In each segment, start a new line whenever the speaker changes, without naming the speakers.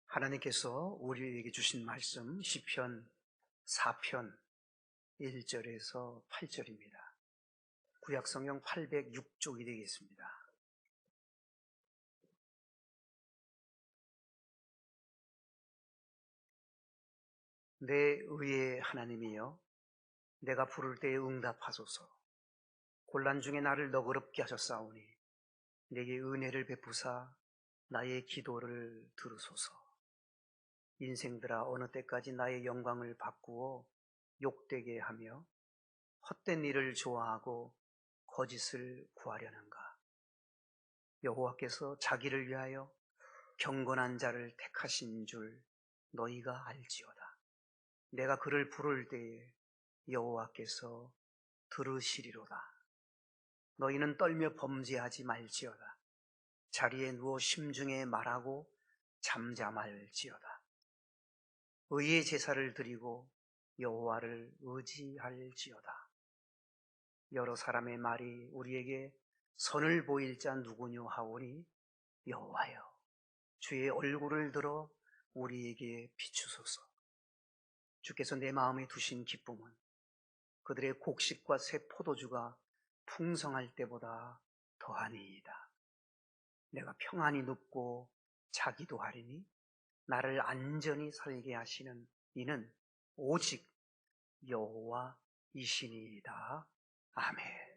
하나님께서 우리에게 주신 말씀 시편 4편 1절에서 8절입니다. 구약성경 806쪽이 되겠습니다. 내 의의 하나님이여, 내가 부를 때에 응답하소서. 곤란 중에 나를 너그럽게 하셨사오니 내게 은혜를 베푸사 나의 기도를 들으소서. 인생들아, 어느 때까지 나의 영광을 바꾸어 욕되게 하며 헛된 일을 좋아하고 거짓을 구하려는가? 여호와께서 자기를 위하여 경건한 자를 택하신 줄 너희가 알지어다. 내가 그를 부를 때에 여호와께서 들으시리로다. 너희는 떨며 범죄하지 말지어다. 자리에 누워 심중에 말하고 잠잠할지어다. 의의 제사를 드리고 여호와를 의지할지어다. 여러 사람의 말이 우리에게 선을 보일 자 누구뇨 하오니 여호와여, 주의 얼굴을 들어 우리에게 비추소서. 주께서 내 마음에 두신 기쁨은 그들의 곡식과 새 포도주가 풍성할 때보다 더하니이다. 내가 평안히 눕고 자기도 하리니 나를 안전히 살게 하시는 이는 오직 여호와이시니이다. 아멘.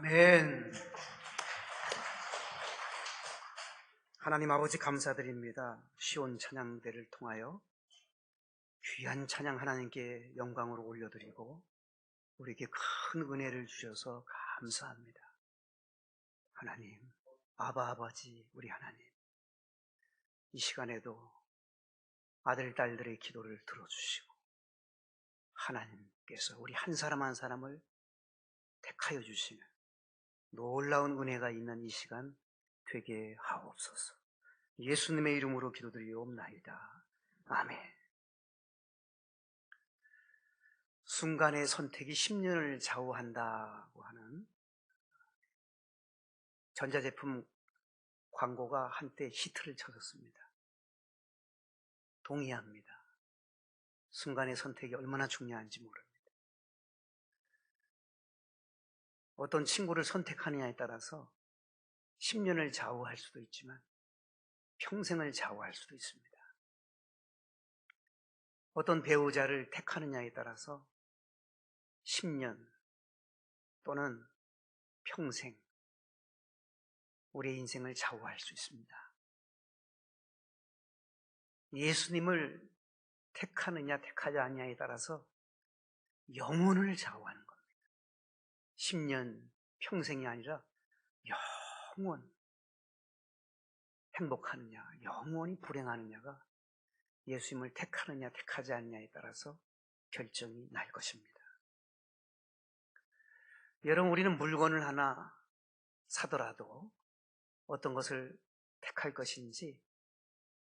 아멘. 하나님 아버지 감사드립니다. 시온 찬양대를 통하여 귀한 찬양 하나님께 영광으로 올려드리고 우리에게 큰 은혜를 주셔서 감사합니다. 하나님, 아바 아버지 우리 하나님, 이 시간에도 아들 딸들의 기도를 들어주시고 하나님께서 우리 한 사람 한 사람을 택하여 주시는 놀라운 은혜가 있는 이 시간 되게 하옵소서. 예수님의 이름으로 기도드리옵나이다. 아멘. 순간의 선택이 10년을 좌우한다고 하는 전자제품 광고가 한때 히트를 쳤었습니다. 동의합니다. 순간의 선택이 얼마나 중요한지 모릅니다. 어떤 친구를 선택하느냐에 따라서 10년을 좌우할 수도 있지만 평생을 좌우할 수도 있습니다. 어떤 배우자를 택하느냐에 따라서 10년 또는 평생 우리의 인생을 좌우할 수 있습니다. 예수님을 택하느냐 택하지 않느냐에 따라서 영혼을 좌우하는 겁니다. 10년 평생이 아니라 영원 행복하느냐 영원히 불행하느냐가 예수님을 택하느냐 택하지 않느냐에 따라서 결정이 날 것입니다. 여러분, 우리는 물건을 하나 사더라도 어떤 것을 택할 것인지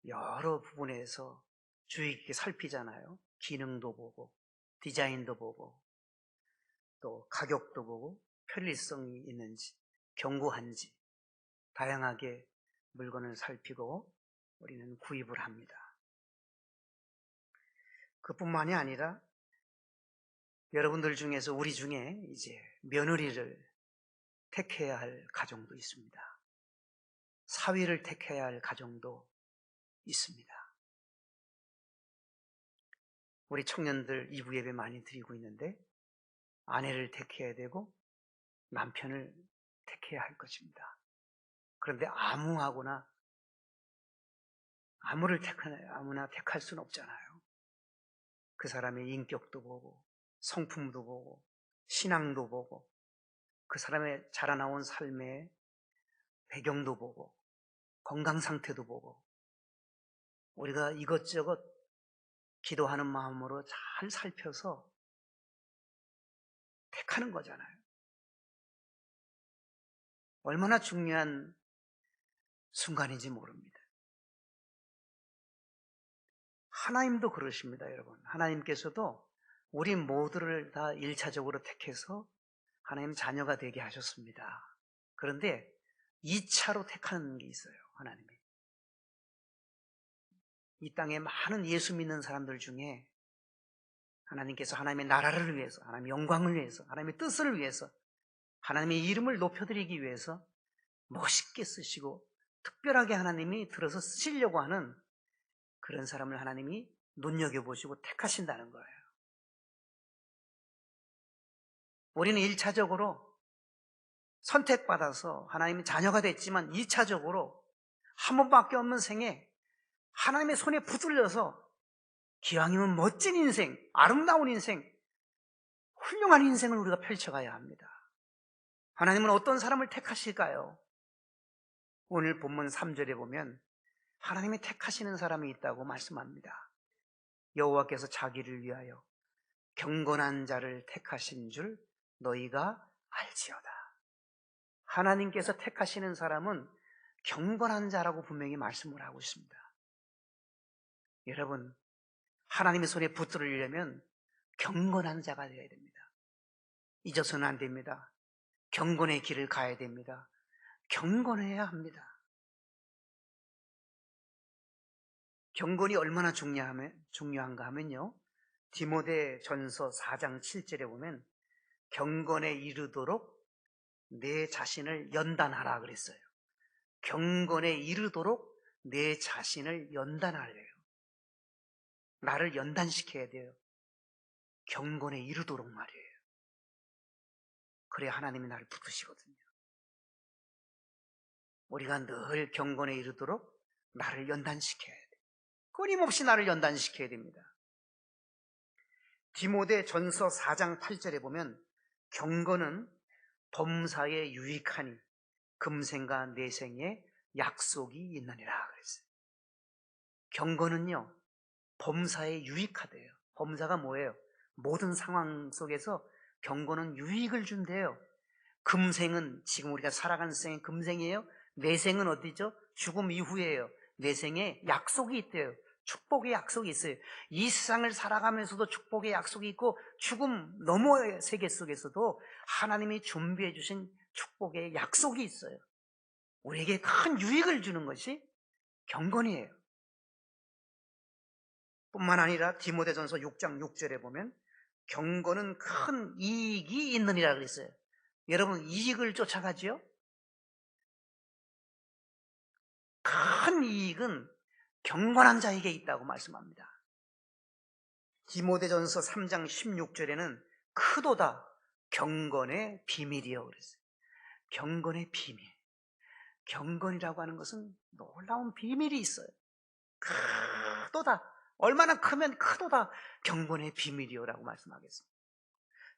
여러 부분에서 주의 깊게 살피잖아요. 기능도 보고 디자인도 보고 또 가격도 보고 편리성이 있는지 견고한지 다양하게 물건을 살피고 우리는 구입을 합니다. 그뿐만이 아니라 여러분들 중에서 우리 중에 이제 며느리를 택해야 할 가정도 있습니다. 사위를 택해야 할 가정도 있습니다. 우리 청년들 2부 예배 많이 드리고 있는데 아내를 택해야 되고 남편을 택해야 할 것입니다. 그런데 아무나 택할 수는 없잖아요. 그 사람의 인격도 보고 성품도 보고 신앙도 보고 그 사람의 자라나온 삶의 배경도 보고 건강 상태도 보고 우리가 이것저것 기도하는 마음으로 잘 살펴서 택하는 거잖아요. 얼마나 중요한 순간인지 모릅니다. 하나님도 그러십니다, 여러분. 하나님께서도 우리 모두를 다 1차적으로 택해서 하나님 자녀가 되게 하셨습니다. 그런데 2차로 택하는 게 있어요, 하나님이. 이 땅에 많은 예수 믿는 사람들 중에 하나님께서 하나님의 나라를 위해서, 하나님의 영광을 위해서, 하나님의 뜻을 위해서, 하나님의 이름을 높여드리기 위해서 멋있게 쓰시고 특별하게 하나님이 들어서 쓰시려고 하는 그런 사람을 하나님이 눈여겨보시고 택하신다는 거예요. 우리는 1차적으로 선택받아서 하나님의 자녀가 됐지만 2차적으로 한 번밖에 없는 생에 하나님의 손에 붙들려서 기왕이면 멋진 인생, 아름다운 인생, 훌륭한 인생을 우리가 펼쳐가야 합니다. 하나님은 어떤 사람을 택하실까요? 오늘 본문 3절에 보면 하나님이 택하시는 사람이 있다고 말씀합니다. 여호와께서 자기를 위하여 경건한 자를 택하신 줄 너희가 알지어다. 하나님께서 택하시는 사람은 경건한 자라고 분명히 말씀을 하고 있습니다. 여러분, 하나님의 손에 붙들으려면 경건한 자가 되어야 됩니다. 잊어서는 안 됩니다. 경건의 길을 가야 됩니다. 경건해야 합니다. 경건이 얼마나 중요한가 하면요, 디모데 전서 4장 7절에 보면 경건에 이르도록 내 자신을 연단하라 그랬어요. 경건에 이르도록 내 자신을 연단하래요. 나를 연단시켜야 돼요. 경건에 이르도록 말이에요. 그래야 하나님이 나를 붙드시거든요. 우리가 늘 경건에 이르도록 나를 연단시켜야 돼. 끊임없이 나를 연단시켜야 됩니다. 디모데 전서 4장 8절에 보면 경건은 범사에 유익하니 금생과 내생에 약속이 있느니라 그랬어요. 경건은요, 범사에 유익하대요. 범사가 뭐예요? 모든 상황 속에서 경건은 유익을 준대요. 금생은 지금 우리가 살아가는 생이 금생이에요. 내생은 어디죠? 죽음 이후예요. 내생에 약속이 있대요. 축복의 약속이 있어요. 이 세상을 살아가면서도 축복의 약속이 있고 죽음 너머의 세계 속에서도 하나님이 준비해 주신 축복의 약속이 있어요. 우리에게 큰 유익을 주는 것이 경건이에요. 뿐만 아니라 디모데전서 6장 6절에 보면 경건은 큰 이익이 있느니라 그랬어요. 여러분, 이익을 쫓아가지요? 큰 이익은 경건한 자에게 있다고 말씀합니다. 디모데전서 3장 16절에는 크도다 경건의 비밀이요 그랬어요. 경건의 비밀. 경건이라고 하는 것은 놀라운 비밀이 있어요. 크도다. 얼마나 크면 크도다 경건의 비밀이요라고 말씀하겠습니다.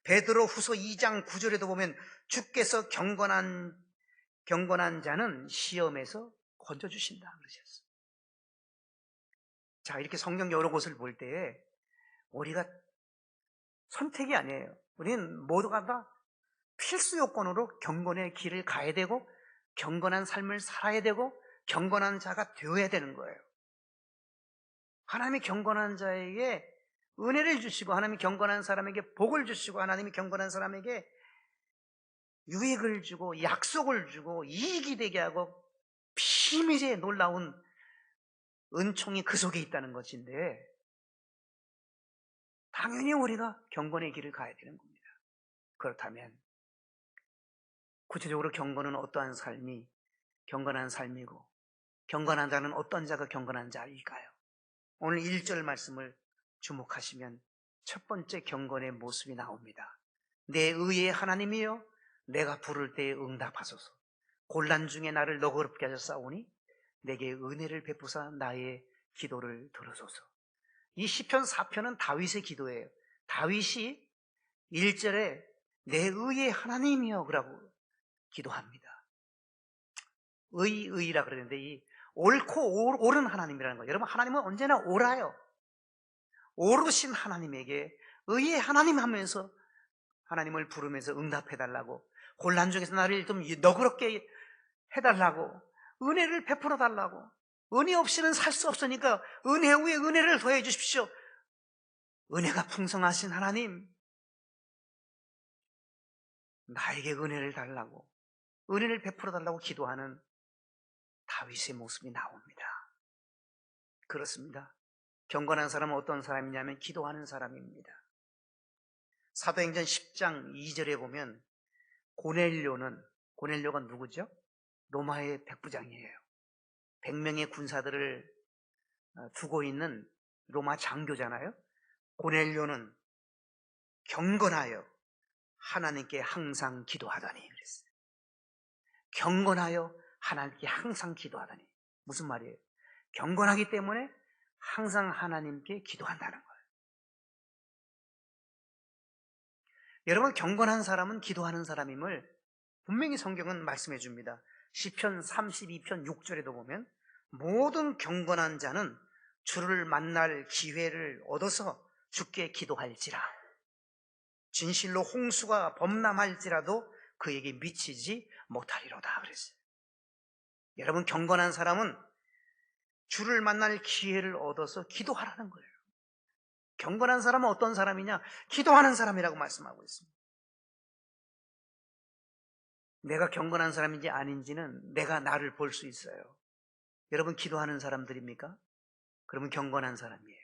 베드로 후서 2장 9절에도 보면 주께서 경건한 자는 시험에서 건져주신다 그러셨어요. 자, 이렇게 성경 여러 곳을 볼 때에 우리가 선택이 아니에요. 우리는 모두가 다 필수 요건으로 경건의 길을 가야 되고 경건한 삶을 살아야 되고 경건한 자가 되어야 되는 거예요. 하나님이 경건한 자에게 은혜를 주시고 하나님이 경건한 사람에게 복을 주시고 하나님이 경건한 사람에게 유익을 주고 약속을 주고 이익이 되게 하고 비밀의 놀라운 은총이 그 속에 있다는 것인데 당연히 우리가 경건의 길을 가야 되는 겁니다. 그렇다면 구체적으로 경건은 어떠한 삶이 경건한 삶이고 경건한 자는 어떤 자가 경건한 자일까요? 오늘 1절 말씀을 주목하시면 첫 번째 경건의 모습이 나옵니다. 내 의의 하나님이여 내가 부를 때에 응답하소서. 곤란 중에 나를 너그럽게 하셨사오니 내게 은혜를 베푸사 나의 기도를 들으소서. 이 시편 4편은 다윗의 기도예요. 다윗이 1절에 내 의의 하나님이여 그라고 기도합니다. 의라 그러는데 이 옳고 옳은 하나님이라는 거예요. 여러분, 하나님은 언제나 옳아요. 오르신 하나님에게 의의 하나님 하면서 하나님을 부르면서 응답해달라고, 곤란 중에서 나를 좀 너그럽게 해달라고, 은혜를 베풀어 달라고, 은혜 없이는 살 수 없으니까 은혜 위에 은혜를 더해 주십시오. 은혜가 풍성하신 하나님, 나에게 은혜를 달라고, 은혜를 베풀어 달라고 기도하는 다윗의 모습이 나옵니다. 그렇습니다. 경건한 사람은 어떤 사람이냐면 기도하는 사람입니다. 사도행전 10장 2절에 보면 고넬료가 누구죠? 로마의 백부장이에요. 100명의 군사들을 두고 있는 로마 장교잖아요. 고넬료는 경건하여 하나님께 항상 기도하더니 그랬어요. 경건하여 하나님께 항상 기도하더니. 무슨 말이에요? 경건하기 때문에 항상 하나님께 기도한다는 거예요. 여러분, 경건한 사람은 기도하는 사람임을 분명히 성경은 말씀해 줍니다. 시편 32편 6절에도 보면 모든 경건한 자는 주를 만날 기회를 얻어서 주께 기도할지라. 진실로 홍수가 범람할지라도 그에게 미치지 못하리로다 그랬어요. 여러분, 경건한 사람은 주를 만날 기회를 얻어서 기도하라는 거예요. 경건한 사람은 어떤 사람이냐? 기도하는 사람이라고 말씀하고 있습니다. 내가 경건한 사람인지 아닌지는 내가 나를 볼 수 있어요. 여러분, 기도하는 사람들입니까? 그러면 경건한 사람이에요.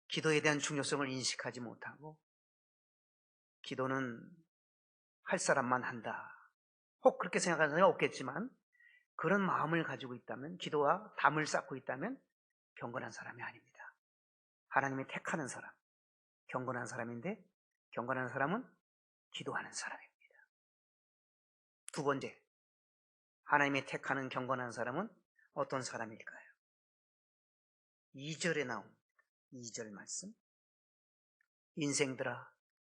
기도에 대한 중요성을 인식하지 못하고 기도는 할 사람만 한다. 혹 그렇게 생각하는 사람이 없겠지만 그런 마음을 가지고 있다면, 기도와 담을 쌓고 있다면 경건한 사람이 아닙니다. 하나님이 택하는 사람, 경건한 사람인데 경건한 사람은 기도하는 사람입니다. 두 번째, 하나님이 택하는 경건한 사람은 어떤 사람일까요? 2절에 나온 2절 말씀. 인생들아,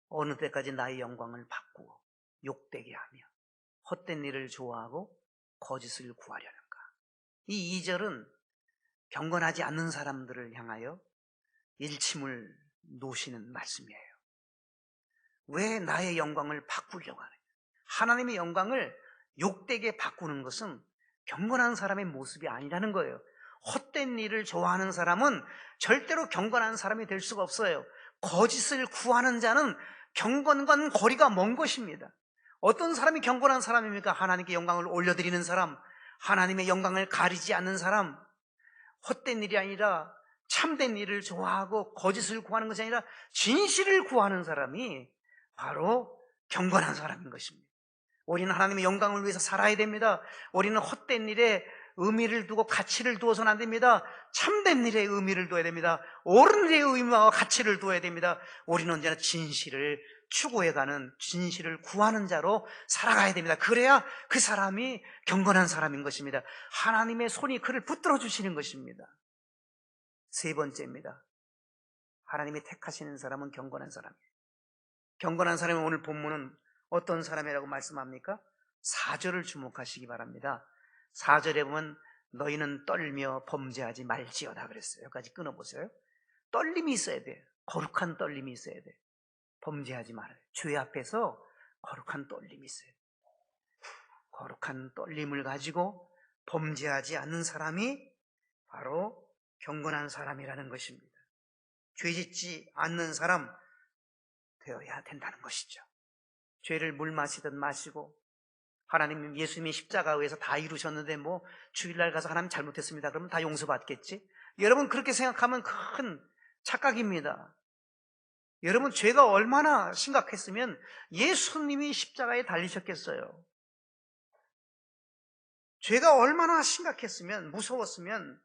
어느 때까지 나의 영광을 바꾸어 욕되게 하며 헛된 일을 좋아하고 거짓을 구하려는가. 이 2절은 경건하지 않는 사람들을 향하여 일침을 놓으시는 말씀이에요. 왜 나의 영광을 바꾸려고 하느냐. 하나님의 영광을 욕되게 바꾸는 것은 경건한 사람의 모습이 아니라는 거예요. 헛된 일을 좋아하는 사람은 절대로 경건한 사람이 될 수가 없어요. 거짓을 구하는 자는 경건과 거리가 먼 것입니다. 어떤 사람이 경건한 사람입니까? 하나님께 영광을 올려드리는 사람, 하나님의 영광을 가리지 않는 사람, 헛된 일이 아니라 참된 일을 좋아하고 거짓을 구하는 것이 아니라 진실을 구하는 사람이 바로 경건한 사람인 것입니다. 우리는 하나님의 영광을 위해서 살아야 됩니다. 우리는 헛된 일에 의미를 두고 가치를 두어서는 안 됩니다. 참된 일에 의미를 두어야 됩니다. 옳은 일에 의미와 가치를 두어야 됩니다. 우리는 언제나 진실을 추구해가는, 진실을 구하는 자로 살아가야 됩니다. 그래야 그 사람이 경건한 사람인 것입니다. 하나님의 손이 그를 붙들어 주시는 것입니다. 세 번째입니다. 하나님이 택하시는 사람은 경건한 사람이에요. 경건한 사람이 오늘 본문은 어떤 사람이라고 말씀합니까? 4절을 주목하시기 바랍니다. 4절에 보면 너희는 떨며 범죄하지 말지어다 그랬어요. 여기까지 끊어보세요. 떨림이 있어야 돼요. 거룩한 떨림이 있어야 돼요. 범죄하지 말아요. 죄 앞에서 거룩한 떨림이 있어요. 거룩한 떨림을 가지고 범죄하지 않는 사람이 바로 경건한 사람이라는 것입니다. 죄 짓지 않는 사람 되어야 된다는 것이죠. 죄를 물 마시든 마시고, 하나님 예수님이 십자가에서 다 이루셨는데 뭐 주일날 가서 하나님 잘못했습니다 그러면 다 용서받겠지? 여러분 그렇게 생각하면 큰 착각입니다. 여러분 죄가 얼마나 심각했으면 예수님이 십자가에 달리셨겠어요? 죄가 얼마나 심각했으면, 무서웠으면,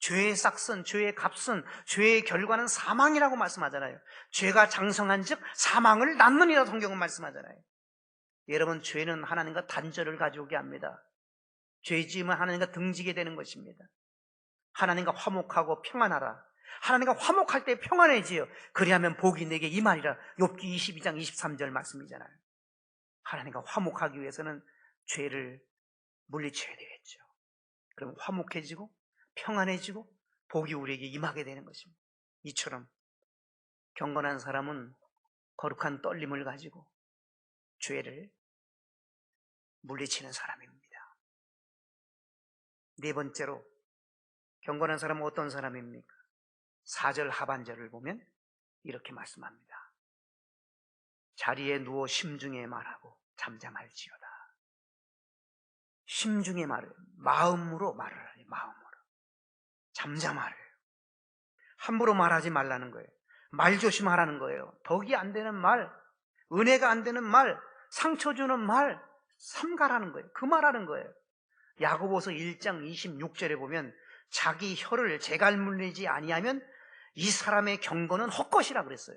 죄의 싹슨, 죄의 값은, 죄의 결과는 사망이라고 말씀하잖아요. 죄가 장성한 즉 사망을 낳느니라 성경은 말씀하잖아요. 여러분 죄는 하나님과 단절을 가져오게 합니다. 죄 지으면 하나님과 등지게 되는 것입니다. 하나님과 화목하고 평안하라. 하나님과 화목할 때 평안해지요. 그리하면 복이 내게 임하리라. 욥기 22장 23절 말씀이잖아요. 하나님과 화목하기 위해서는 죄를 물리쳐야 되겠죠. 그럼 화목해지고 평안해지고 복이 우리에게 임하게 되는 것입니다. 이처럼 경건한 사람은 거룩한 떨림을 가지고 죄를 물리치는 사람입니다. 네 번째로 경건한 사람은 어떤 사람입니까? 4절 하반절을 보면 이렇게 말씀합니다. 자리에 누워 심중에 말하고 잠잠할지어다. 심중에 말을, 마음으로 말을 하니 마음으로 잠잠하래요. 함부로 말하지 말라는 거예요. 말 조심하라는 거예요. 덕이 안 되는 말, 은혜가 안 되는 말, 상처 주는 말 삼가라는 거예요. 그 말하는 거예요. 야고보서 1장 26절에 보면 자기 혀를 재갈 물리지 아니하면 이 사람의 경건은 헛것이라 그랬어요.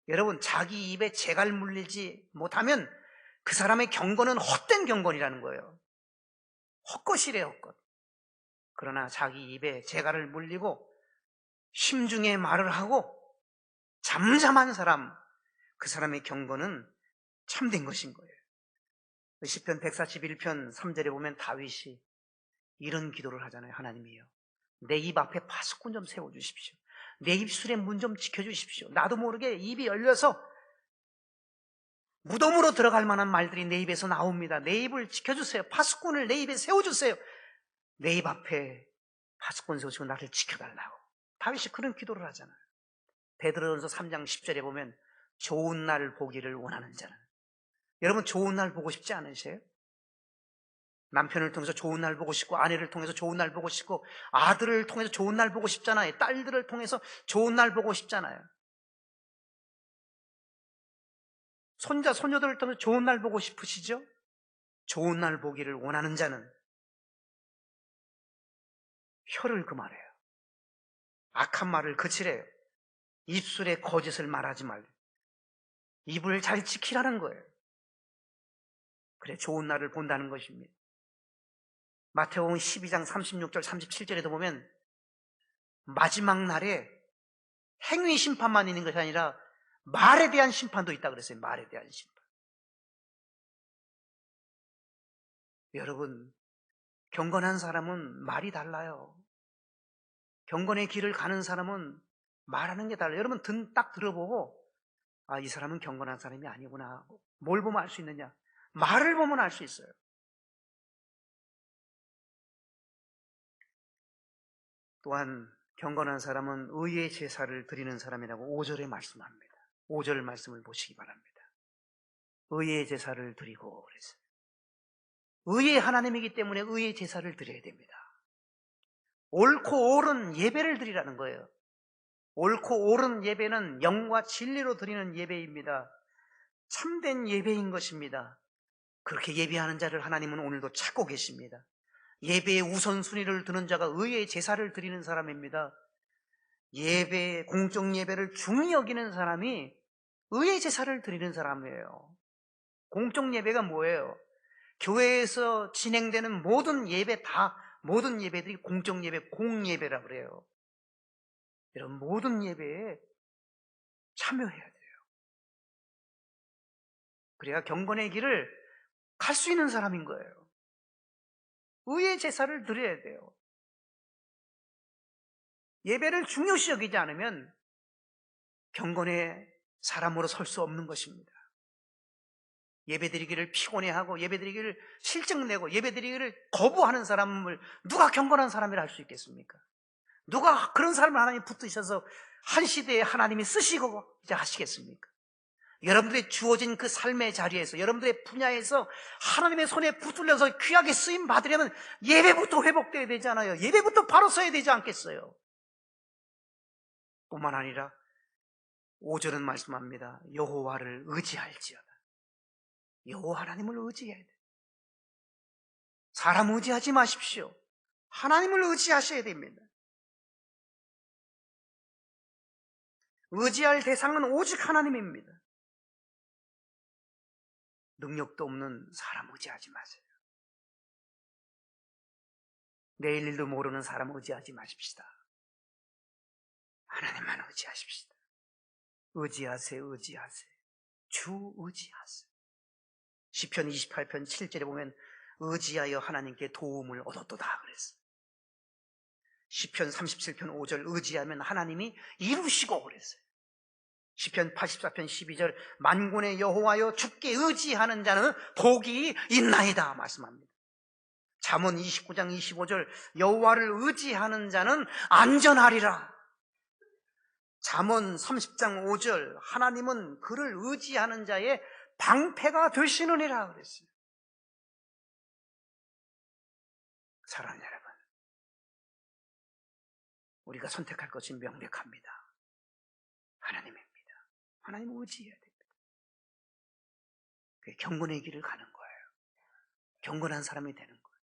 여러분 자기 입에 재갈 물리지 못하면 그 사람의 경건은 헛된 경건이라는 거예요. 헛것이래요, 헛것. 그러나 자기 입에 재갈을 물리고 심중에 말을 하고 잠잠한 사람, 그 사람의 경건은 참된 것인 거예요. 시편 141편 3절에 보면 다윗이 이런 기도를 하잖아요. 하나님이요, 내 입 앞에 파수꾼 좀 세워주십시오. 내 입술의 문 좀 지켜주십시오. 나도 모르게 입이 열려서 무덤으로 들어갈 만한 말들이 내 입에서 나옵니다. 내 입을 지켜주세요. 파수꾼을 내 입에 세워주세요. 내 입 앞에 파수꾼 세우시고 나를 지켜달라고. 다윗이 그런 기도를 하잖아요. 베드로전서 3장 10절에 보면 좋은 날 보기를 원하는 자는, 여러분 좋은 날 보고 싶지 않으세요? 남편을 통해서 좋은 날 보고 싶고, 아내를 통해서 좋은 날 보고 싶고, 아들을 통해서 좋은 날 보고 싶잖아요. 딸들을 통해서 좋은 날 보고 싶잖아요. 손자, 손녀들을 통해서 좋은 날 보고 싶으시죠? 좋은 날 보기를 원하는 자는 혀를 금하래요. 악한 말을 그치래요. 입술에 거짓을 말하지 말래요. 입을 잘 지키라는 거예요. 그래 좋은 날을 본다는 것입니다. 마태복음 12장 36절 37절에도 보면 마지막 날에 행위 심판만 있는 것이 아니라 말에 대한 심판도 있다 그랬어요. 말에 대한 심판. 여러분, 경건한 사람은 말이 달라요. 경건의 길을 가는 사람은 말하는 게 달라요. 여러분 딱 들어보고 아, 이 사람은 경건한 사람이 아니구나. 뭘 보면 알 수 있느냐? 말을 보면 알 수 있어요. 또한 경건한 사람은 의의 제사를 드리는 사람이라고 5절에 말씀합니다. 5절 말씀을 보시기 바랍니다. 의의 제사를 드리고 그랬어요. 의의 하나님이기 때문에 의의 제사를 드려야 됩니다. 옳고 옳은 예배를 드리라는 거예요. 옳고 옳은 예배는 영과 진리로 드리는 예배입니다. 참된 예배인 것입니다. 그렇게 예배하는 자를 하나님은 오늘도 찾고 계십니다. 예배의 우선순위를 두는 자가 의의 제사를 드리는 사람입니다. 예배, 공적 예배를 중히 여기는 사람이 의의 제사를 드리는 사람이에요. 공적 예배가 뭐예요? 교회에서 진행되는 모든 예배 모든 예배들이 공적 예배, 공예배라고 그래요. 여러분, 모든 예배에 참여해야 돼요. 그래야 경건의 길을 갈 수 있는 사람인 거예요. 의의 제사를 드려야 돼요. 예배를 중요시 여기지 않으면 경건의 사람으로 설 수 없는 것입니다. 예배드리기를 피곤해하고 예배드리기를 실증내고 예배드리기를 거부하는 사람을 누가 경건한 사람이라 할 수 있겠습니까? 누가 그런 사람을 하나님 붙드셔서 한 시대에 하나님이 쓰시고 이제 하시겠습니까? 여러분들의 주어진 그 삶의 자리에서 여러분들의 분야에서 하나님의 손에 붙들려서 귀하게 쓰임 받으려면 예배부터 회복돼야 되잖아요. 예배부터 바로 서야 되지 않겠어요? 뿐만 아니라 5절은 말씀합니다. 여호와를 의지할지어다. 여호와 하나님을 의지해야 돼요. 사람 의지하지 마십시오. 하나님을 의지하셔야 됩니다. 의지할 대상은 오직 하나님입니다. 능력도 없는 사람 의지하지 마세요. 내일 일도 모르는 사람 의지하지 마십시다. 하나님만 의지하십시다. 의지하세요. 의지하세요. 주 의지하세요. 시편 28편 7절에 보면 의지하여 하나님께 도움을 얻었도다 그랬어요. 시편 37편 5절 의지하면 하나님이 이루시고 그랬어요. 시편 84편 12절 만군의 여호와여 주께 의지하는 자는 복이 있나이다 말씀합니다. 잠언 29장 25절 여호와를 의지하는 자는 안전하리라. 잠언 30장 5절 하나님은 그를 의지하는 자의 방패가 되시느니라 그랬어요. 사랑하는 여러분, 우리가 선택할 것이 명백합니다. 하나님입니다. 하나님을 의지해야 됩니다. 그게 경건의 길을 가는 거예요. 경건한 사람이 되는 거예요.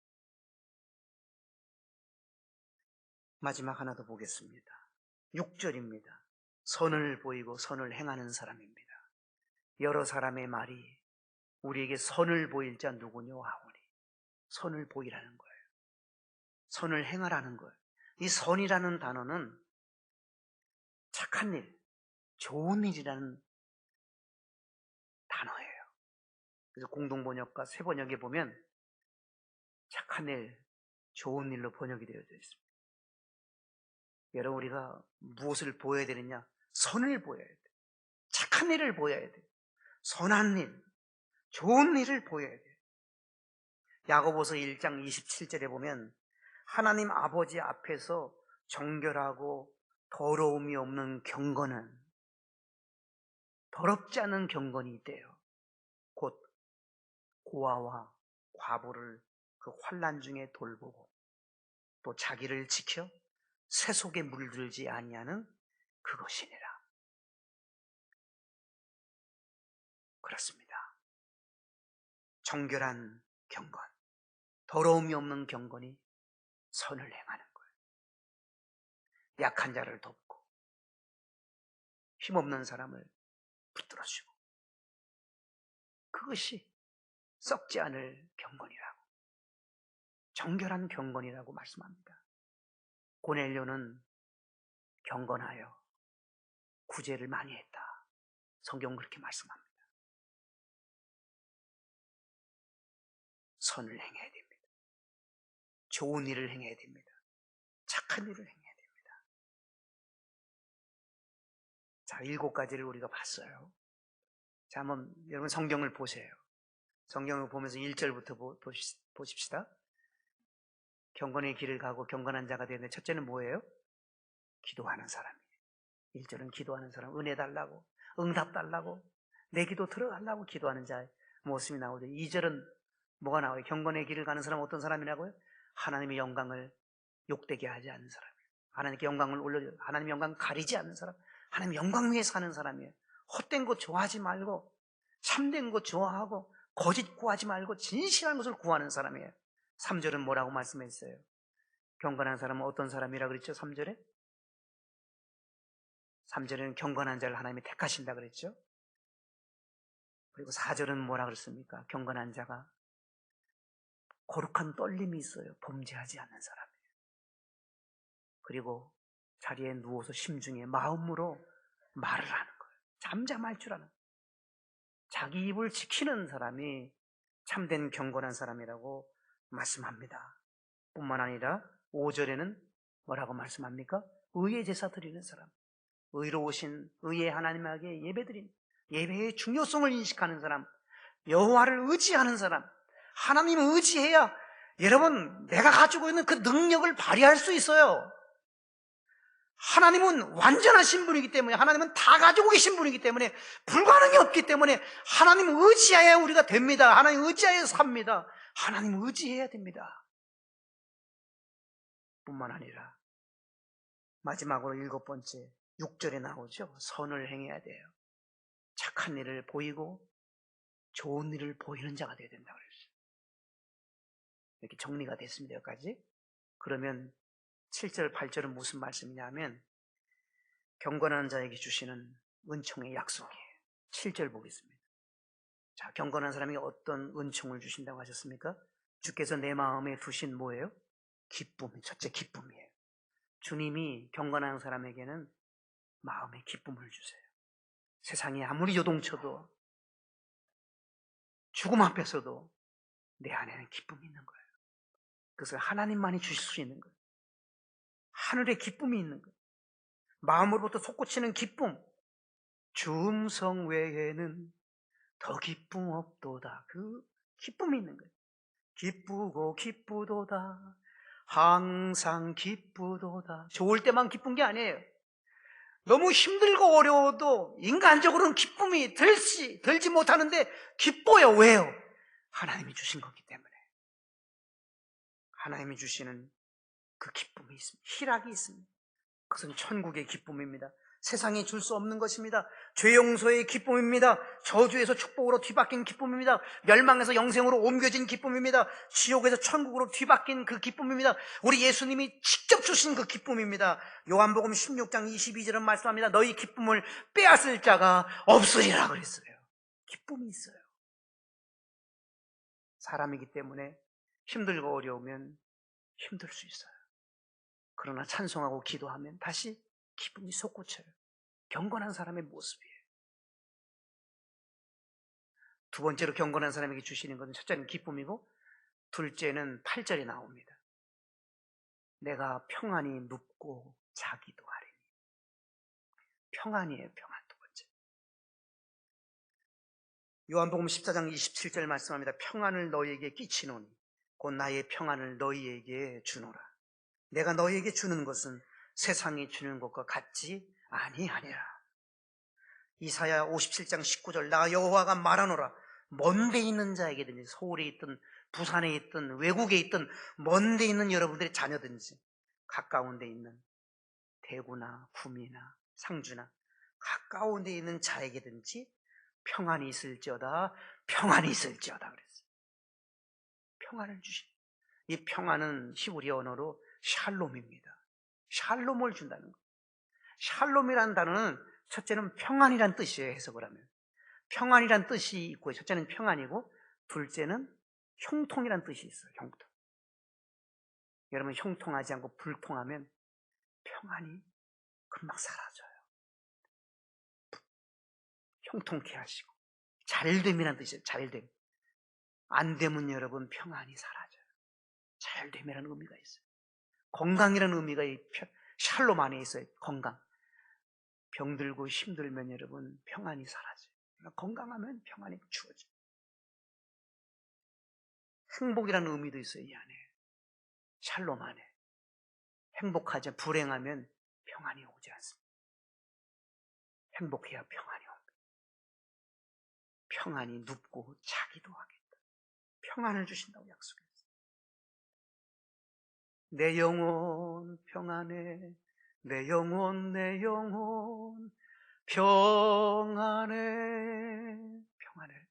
마지막 하나 더 보겠습니다. 6절입니다. 선을 보이고 선을 행하는 사람입니다. 여러 사람의 말이 우리에게 선을 보일 자 누구냐 하오니 선을 보이라는 거예요. 선을 행하라는 거예요. 이 선이라는 단어는 착한 일, 좋은 일이라는 단어예요. 그래서 공동번역과 새번역에 보면 착한 일, 좋은 일로 번역이 되어져 있습니다. 여러분, 우리가 무엇을 보여야 되느냐? 선을 보여야 돼요. 착한 일을 보여야 돼요. 선한 일, 좋은 일을 보여야 돼요. 야고보서 1장 27절에 보면 하나님 아버지 앞에서 정결하고 더러움이 없는 경건은 더럽지 않은 경건이 있대요. 곧 고아와 과부를 그 환난 중에 돌보고 또 자기를 지켜 새 속에 물들지 아니하는 그것이니라. 그렇습니다. 정결한 경건, 더러움이 없는 경건이 선을 행하는 거예요. 약한 자를 돕고 힘없는 사람을 붙들어주고 그것이 썩지 않을 경건이라고, 정결한 경건이라고 말씀합니다. 고넬료는 경건하여 구제를 많이 했다. 성경은 그렇게 말씀합니다. 선을 행해야 됩니다. 좋은 일을 행해야 됩니다. 착한 일을 행해야 됩니다. 자, 7가지를 우리가 봤어요. 자, 한번 여러분 성경을 보세요. 성경을 보면서 1절부터 보십시다. 경건의 길을 가고 경건한 자가 되는데 첫째는 뭐예요? 기도하는 사람이에요. 1절은 기도하는 사람, 은혜 달라고, 응답 달라고, 내 기도 들어가려고 기도하는 자의 모습이 나오죠. 2절은 뭐가 나와요? 경건의 길을 가는 사람은 어떤 사람이라고요? 하나님의 영광을 욕되게 하지 않는 사람이에요. 하나님께 영광을 올려줘, 하나님의 영광을 가리지 않는 사람, 하나님의 영광 위에 사는 사람이에요. 헛된 것 좋아하지 말고, 참된 것 좋아하고, 거짓 구하지 말고 진실한 것을 구하는 사람이에요. 3절은 뭐라고 말씀했어요? 경건한 사람은 어떤 사람이라고 그랬죠? 3절에? 3절에는 경건한 자를 하나님이 택하신다 그랬죠? 그리고 4절은 뭐라 그랬습니까? 경건한 자가 거룩한 떨림이 있어요. 범죄하지 않는 사람이에요. 그리고 자리에 누워서 심중에 마음으로 말을 하는 거예요. 잠잠할 줄 아는, 자기 입을 지키는 사람이 참된 경건한 사람이라고 말씀합니다. 뿐만 아니라 5절에는 뭐라고 말씀합니까? 의의 제사 드리는 사람, 의로우신 의의 하나님에게 예배드린, 예배의 중요성을 인식하는 사람, 여호와를 의지하는 사람. 하나님을 의지해야 여러분 내가 가지고 있는 그 능력을 발휘할 수 있어요. 하나님은 완전하신 분이기 때문에, 하나님은 다 가지고 계신 분이기 때문에 불가능이 없기 때문에 하나님 의지해야 우리가 됩니다. 하나님 의지해야 삽니다. 하나님 의지해야 됩니다. 뿐만 아니라 마지막으로 7번째 6절에 나오죠. 선을 행해야 돼요. 착한 일을 보이고 좋은 일을 보이는 자가 되어야 된다고 그랬어요. 이렇게 정리가 됐습니다. 여기까지. 그러면 7절, 8절은 무슨 말씀이냐면 경건한 자에게 주시는 은총의 약속이에요. 7절 보겠습니다. 자, 경건한 사람이 어떤 은총을 주신다고 하셨습니까? 주께서 내 마음에 두신 뭐예요? 기쁨, 첫째 기쁨이에요. 주님이 경건한 사람에게는 마음의 기쁨을 주세요. 세상이 아무리 요동쳐도, 죽음 앞에서도 내 안에는 기쁨이 있는 거예요. 그것을 하나님만이 주실 수 있는 거예요. 하늘의 기쁨이 있는 거예요. 마음으로부터 솟구치는 기쁨. 주 음성 외에는 더 기쁨 없도다. 그 기쁨이 있는 거예요. 기쁘고 기쁘도다. 항상 기쁘도다. 좋을 때만 기쁜 게 아니에요. 너무 힘들고 어려워도 인간적으로는 기쁨이 들지 못하는데 기뻐요. 왜요? 하나님이 주신 거기 때문에. 하나님이 주시는 그 기쁨이 있습니다. 희락이 있습니다. 그것은 천국의 기쁨입니다. 세상이 줄 수 없는 것입니다. 죄 용서의 기쁨입니다. 저주에서 축복으로 뒤바뀐 기쁨입니다. 멸망에서 영생으로 옮겨진 기쁨입니다. 지옥에서 천국으로 뒤바뀐 그 기쁨입니다. 우리 예수님이 직접 주신 그 기쁨입니다. 요한복음 16장 22절은 말씀합니다. 너희 기쁨을 빼앗을 자가 없으리라 그랬어요. 기쁨이 있어요. 사람이기 때문에 힘들고 어려우면 힘들 수 있어요. 그러나 찬송하고 기도하면 다시 기쁨이 솟구쳐요. 경건한 사람의 모습이에요. 두 번째로 경건한 사람에게 주시는 것은 첫째는 기쁨이고, 둘째는 8절에 나옵니다. 내가 평안히 눕고 자기도 하리니. 평안이에요. 평안. 두 번째. 요한복음 14장 27절 말씀합니다. 평안을 너희에게 끼치노니 곧 나의 평안을 너희에게 주노라. 내가 너희에게 주는 것은 세상이 주는 것과 같지 아니하니라. 이사야 57장 19절 나 여호와가 말하노라. 먼데 있는 자에게든지, 서울에 있든 부산에 있든 외국에 있든 먼데 있는 여러분들의 자녀든지, 가까운 데 있는 대구나 구미나 상주나 가까운 데 있는 자에게든지 평안이 있을지어다. 평안이 있을지어다 그랬어요. 평안을 주신, 이 평안은 히브리 언어로 샬롬입니다. 샬롬을 준다는 거예요. 샬롬이라는 단어는 첫째는 평안이란 뜻이에요. 해석을 하면 평안이란 뜻이 있고, 첫째는 평안이고, 둘째는 형통이란 뜻이 있어요. 형통. 여러분, 형통하지 않고 불통하면 평안이 금방 사라져요. 형통케 하시고, 잘됨이란 뜻이에요. 잘됨. 안 되면 여러분 평안이 사라져요. 잘됨이라는 의미가 있어요. 건강이라는 의미가 샬롬 안에 있어요. 건강. 병들고 힘들면 여러분 평안이 사라져요. 건강하면 평안이 주어져요. 행복이라는 의미도 있어요. 이 안에. 샬롬 안에. 행복하지 불행하면 평안이 오지 않습니다. 행복해야 평안이 옵니다. 평안이 눕고 자기도 하겠다. 평안을 주신다고 약속했어요. 내 영혼 평안해. 내 영혼 평안해. 평안을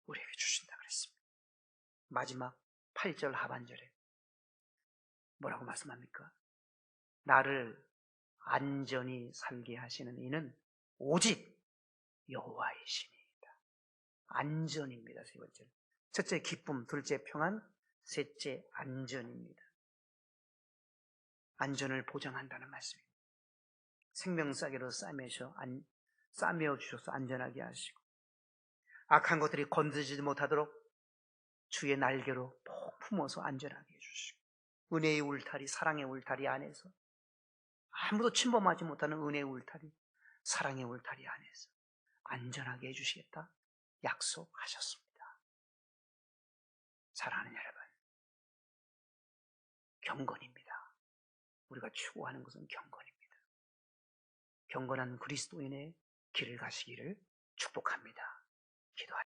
우리에게 주신다 그랬습니다. 마지막 8절 하반절에 뭐라고 말씀합니까? 나를 안전히 살게 하시는 이는 오직 여호와이시니이다. 안전입니다. 세 번째. 첫째 기쁨, 둘째 평안, 셋째 안전입니다. 안전을 보장한다는 말씀입니다. 생명싸개로 싸매어 주셔서 안전하게 하시고, 악한 것들이 건드리지 못하도록 주의 날개로 푹 품어서 안전하게 해주시고, 은혜의 울타리, 사랑의 울타리 안에서 아무도 침범하지 못하는 은혜의 울타리, 사랑의 울타리 안에서 안전하게 해주시겠다 약속하셨습니다. 사랑하는 여러분, 경건입니다. 우리가 추구하는 것은 경건입니다. 경건한 그리스도인의 길을 가시기를 축복합니다. 기도하십시오.